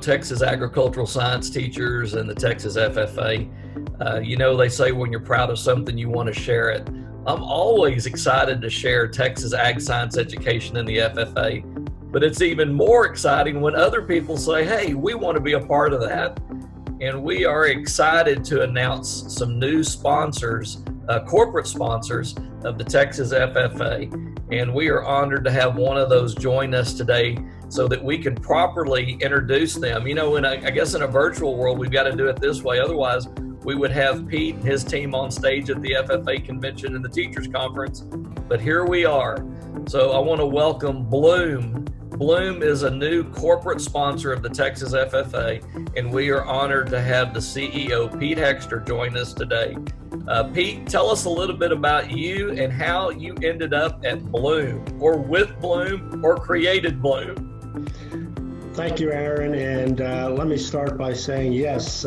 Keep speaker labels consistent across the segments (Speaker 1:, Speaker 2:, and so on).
Speaker 1: Texas agricultural science teachers and the Texas FFA. They say when you're proud of something, you want to share it. I'm always excited to share Texas ag science education in the FFA, but it's even more exciting when other people say, hey, we want to be a part of that. And we are excited to announce some new sponsors, corporate sponsors of the Texas FFA. And we are honored to have one of those join us today so that we can properly introduce them. I guess in a virtual world, we've got to do it this way. Otherwise, we would have Pete and his team on stage at the FFA convention and the teachers conference. But here we are. So I want to welcome Bloom. Bloom is a new corporate sponsor of the Texas FFA, and we are honored to have the CEO, Pete Hexter, join us today. Pete, tell us a little bit about you and how you ended up at Bloom, or with Bloom, or created Bloom.
Speaker 2: Thank you, Aaron, and let me start by saying yes,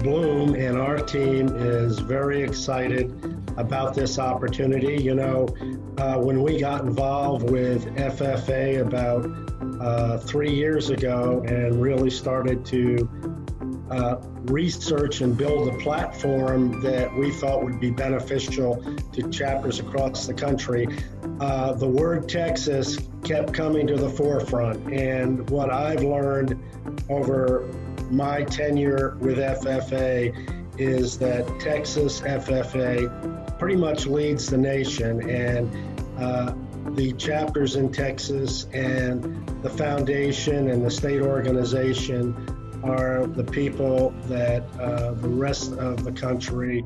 Speaker 2: Bloom and our team is very excited about this opportunity. When we got involved with FFA about 3 years ago and really started to research and build a platform that we thought would be beneficial to chapters across the country, the word Texas kept coming to the forefront. And what I've learned over my tenure with FFA is that Texas FFA pretty much leads the nation, and the chapters in Texas and the foundation and the state organization are the people that the rest of the country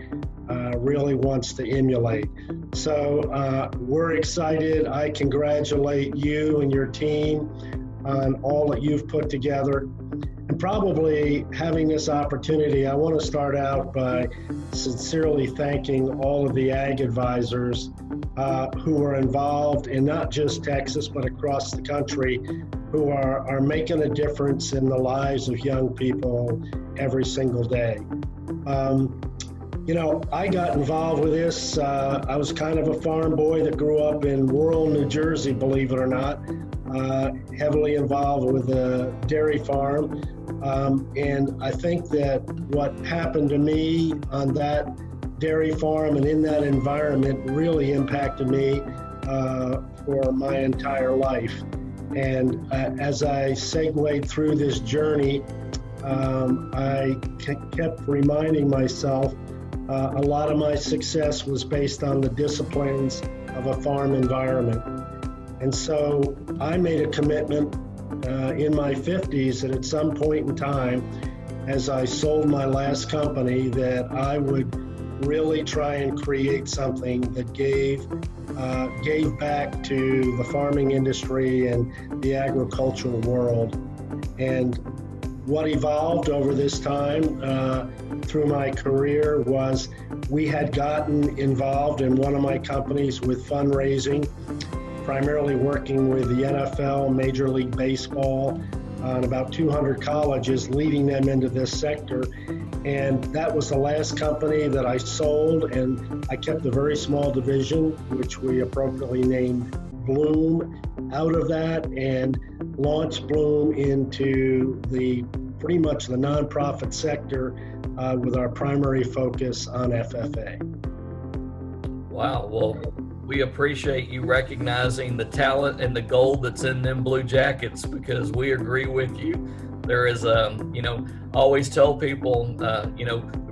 Speaker 2: really wants to emulate. So we're excited. I congratulate you and your team on all that you've put together. And probably having this opportunity, I want to start out by sincerely thanking all of the ag advisors who are involved in not just Texas, but across the country, who are making a difference in the lives of young people every single day. I got involved with this. I was kind of a farm boy that grew up in rural New Jersey, believe it or not, heavily involved with a dairy farm. And I think that what happened to me on that dairy farm and in that environment really impacted me for my entire life. And as I segued through this journey, I kept reminding myself a lot of my success was based on the disciplines of a farm environment. And so I made a commitment in my 50s that at some point in time, as I sold my last company, that I would really try and create something that gave back to the farming industry and the agricultural world. And what evolved over this time through my career was we had gotten involved in one of my companies with fundraising, primarily working with the NFL, Major League Baseball, and about 200 colleges, leading them into this sector. And that was the last company that I sold, and I kept a very small division, which we appropriately named Bloom, out of that, and launched Bloom into pretty much the nonprofit sector with our primary focus on FFA.
Speaker 1: Wow, well, we appreciate you recognizing the talent and the gold that's in them blue jackets, because we agree with you. There is, always tell people,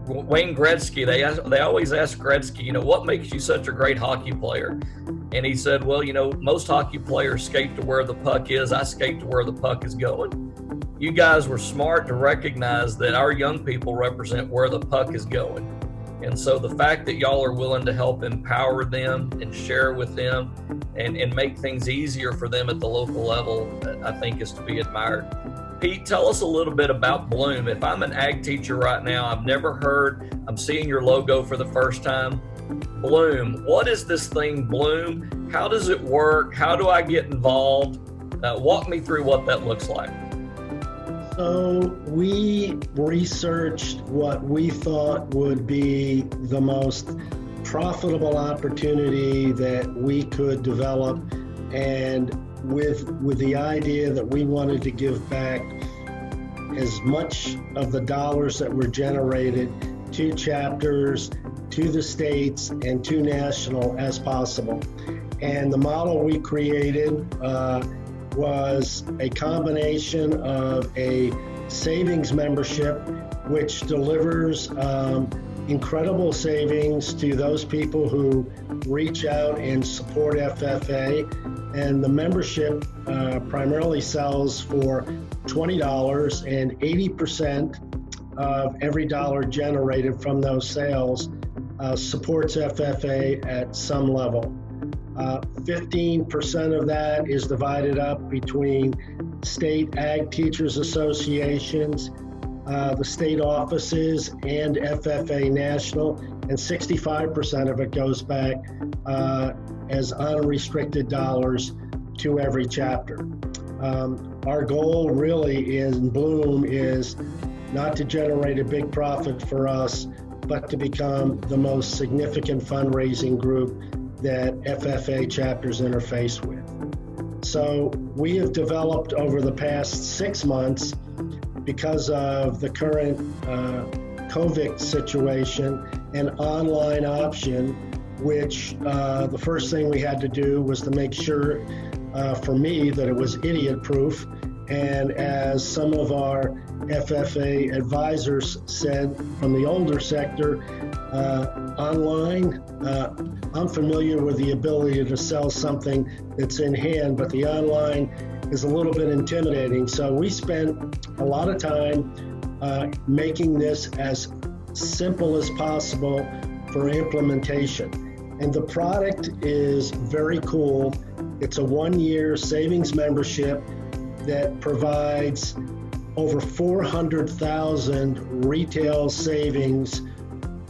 Speaker 1: Wayne Gretzky, they always ask Gretzky, what makes you such a great hockey player? And he said, well, most hockey players skate to where the puck is. I skate to where the puck is going. You guys were smart to recognize that our young people represent where the puck is going. And so the fact that y'all are willing to help empower them and share with them and make things easier for them at the local level, I think is to be admired. Pete, tell us a little bit about Bloom. If I'm an ag teacher right now, I've never heard, I'm seeing your logo for the first time. Bloom, what is this thing, Bloom? How does it work? How do I get involved? Walk me through what that looks like.
Speaker 2: So we researched what we thought would be the most profitable opportunity that we could develop, and with the idea that we wanted to give back as much of the dollars that were generated to chapters, to the states, and to national as possible. And the model we created was a combination of a savings membership, which delivers incredible savings to those people who reach out and support FFA. And the membership primarily sells for $20, and 80% of every dollar generated from those sales supports FFA at some level. 15% of that is divided up between state ag teachers associations, the state offices, and FFA National, and 65% of it goes back as unrestricted dollars to every chapter. Our goal really in Bloom is not to generate a big profit for us, but to become the most significant fundraising group that FFA chapters interface with. So we have developed over the past 6 months, because of the current COVID situation, an online option, which the first thing we had to do was to make sure, for me, that it was idiot-proof. And as some of our FFA advisors said from the older sector, online, I'm familiar with the ability to sell something that's in hand, but the online is a little bit intimidating. So we spent a lot of time making this as simple as possible for implementation. And the product is very cool. It's a 1-year savings membership that provides over 400,000 retail savings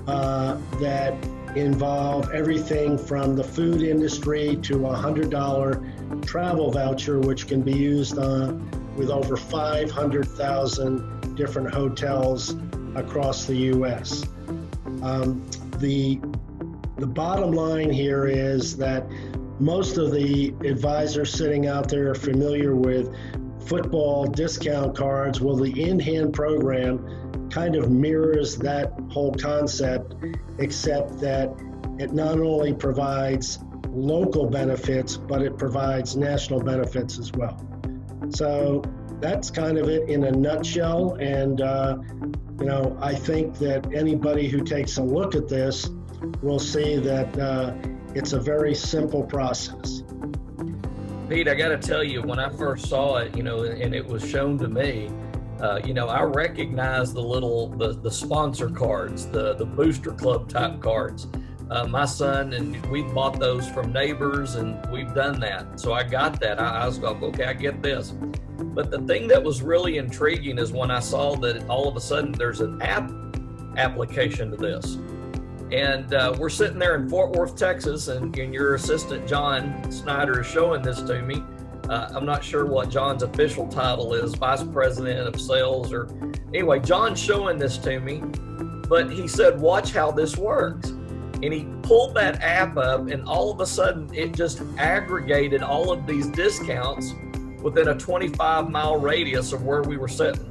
Speaker 2: that involve everything from the food industry to a $100 travel voucher, which can be used with over 500,000 different hotels across the U.S. The bottom line here is that most of the advisors sitting out there are familiar with football discount cards. Well, the in-hand program kind of mirrors that whole concept, except that it not only provides local benefits, but it provides national benefits as well. So that's kind of it in a nutshell. And, I think that anybody who takes a look at this will see that it's a very simple process.
Speaker 1: Pete, I got to tell you, when I first saw it, and it was shown to me, I recognized the sponsor cards, the booster club type cards. My son and we bought those from neighbors, and we've done that. So I got that. I was like, okay, I get this. But the thing that was really intriguing is when I saw that all of a sudden there's an application to this. And we're sitting there in Fort Worth, Texas, and your assistant, John Snyder, is showing this to me. I'm not sure what John's official title is, Vice President of Sales, or anyway, John's showing this to me, but he said, watch how this works. And he pulled that app up, and all of a sudden it just aggregated all of these discounts within a 25-mile radius of where we were sitting.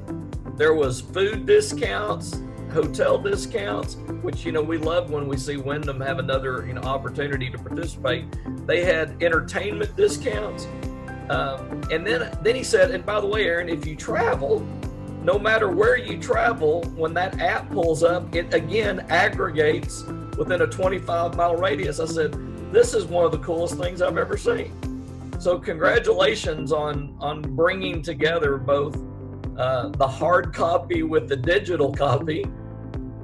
Speaker 1: There was food discounts, hotel discounts, which, we love when we see Wyndham have another, opportunity to participate. They had entertainment discounts. And then he said, and by the way, Aaron, if you travel, no matter where you travel, when that app pulls up, it again aggregates within a 25-mile radius. I said, this is one of the coolest things I've ever seen. So congratulations on bringing together both the hard copy with the digital copy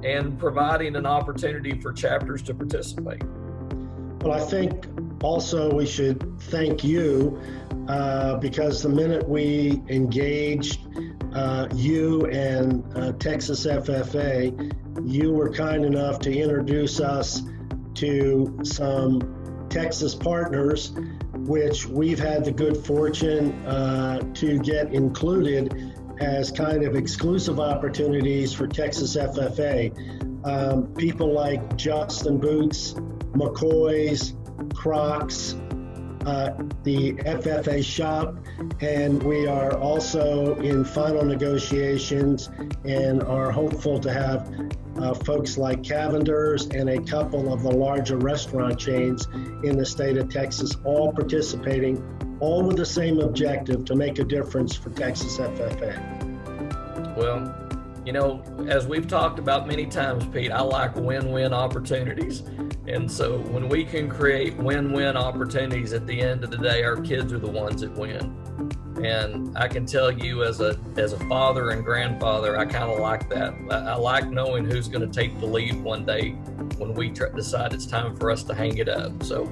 Speaker 1: and providing an opportunity for chapters to participate.
Speaker 2: Well, I think also we should thank you because the minute we engaged you and Texas FFA, you were kind enough to introduce us to some Texas partners, which we've had the good fortune to get included as kind of exclusive opportunities for Texas FFA. People like Justin Boots, McCoy's, Crocs, the FFA shop, and we are also in final negotiations and are hopeful to have folks like Cavender's and a couple of the larger restaurant chains in the state of Texas all participating, all with the same objective to make a difference for Texas FFA.
Speaker 1: Well, you know, as we've talked about many times, Pete, I like win-win opportunities. And so when we can create win-win opportunities, at the end of the day, our kids are the ones that win. And I can tell you as a father and grandfather, I kind of like that. I like knowing who's going to take the lead one day when we decide it's time for us to hang it up. So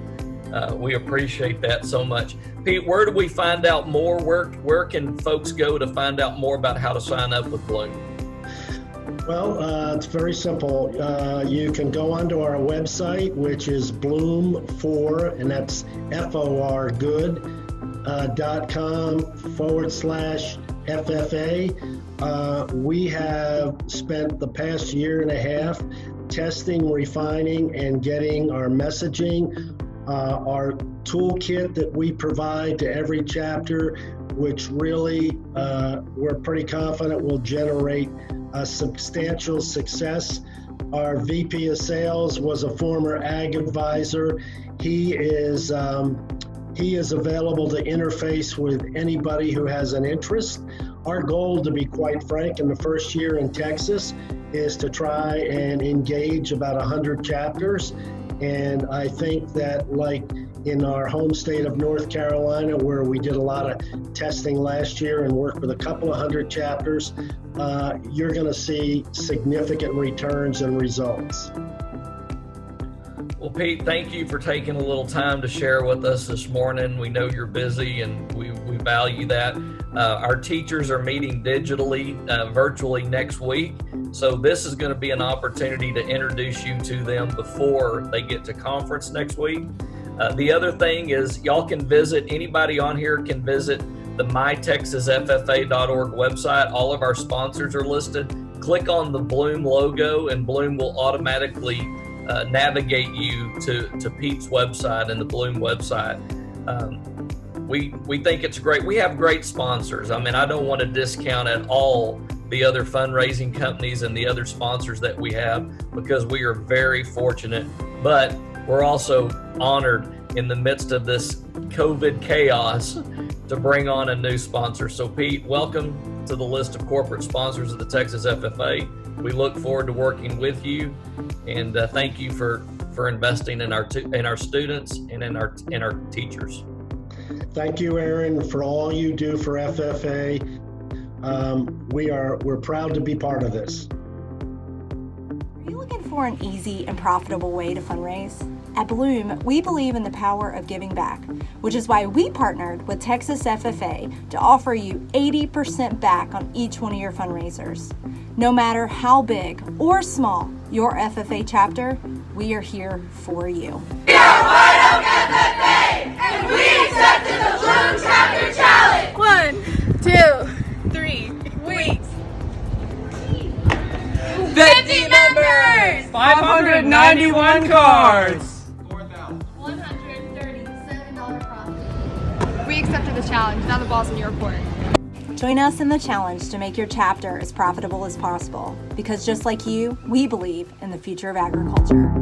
Speaker 1: we appreciate that so much. Pete, where do we find out more? Where can folks go to find out more about how to sign up with Bloom?
Speaker 2: Well, it's very simple. You can go onto our website, which is Bloom4, and that's FOR good.com/FFA. We have spent the past year and a half testing, refining, and getting our messaging, our toolkit that we provide to every chapter, which really we're pretty confident will generate a substantial success. Our VP of Sales was a former ag advisor. He is available to interface with anybody who has an interest. Our goal, to be quite frank, in the first year in Texas is to try and engage about 100 chapters. And I think that, like in our home state of North Carolina, where we did a lot of testing last year and worked with a couple of 100 chapters, you're going to see significant returns and results.
Speaker 1: Well, Pete, thank you for taking a little time to share with us this morning. We know you're busy, and we value that. Our teachers are meeting digitally, virtually next week. So this is going to be an opportunity to introduce you to them before they get to conference next week. The other thing is y'all can visit, anybody on here can visit the mytexasffa.org website. All of our sponsors are listed. Click on the Bloom logo, and Bloom will automatically navigate you to Pete's website and the Bloom website. We think it's great. We have great sponsors. I mean, I don't want to discount at all the other fundraising companies and the other sponsors that we have, because we are very fortunate, but we're also honored in the midst of this COVID chaos to bring on a new sponsor. So Pete, welcome to the list of corporate sponsors of the Texas FFA. We look forward to working with you, and thank you for investing in our students and in our teachers.
Speaker 2: Thank you, Aaron, for all you do for FFA. We're proud to be part of this.
Speaker 3: Are you looking for an easy and profitable way to fundraise? At Bloom, we believe in the power of giving back, which is why we partnered with Texas FFA to offer you 80% back on each one of your fundraisers. No matter how big or small your FFA chapter, we are here for you.
Speaker 4: We are part of FFA, and we accepted the Bloom Chapter Challenge!
Speaker 5: 1, 2, 3 weeks.
Speaker 4: 50 members!
Speaker 5: 591 cards!
Speaker 6: $137 profit. We accepted the challenge. Now the ball's in your court.
Speaker 3: Join us in the challenge to make your chapter as profitable as possible, because just like you, we believe in the future of agriculture.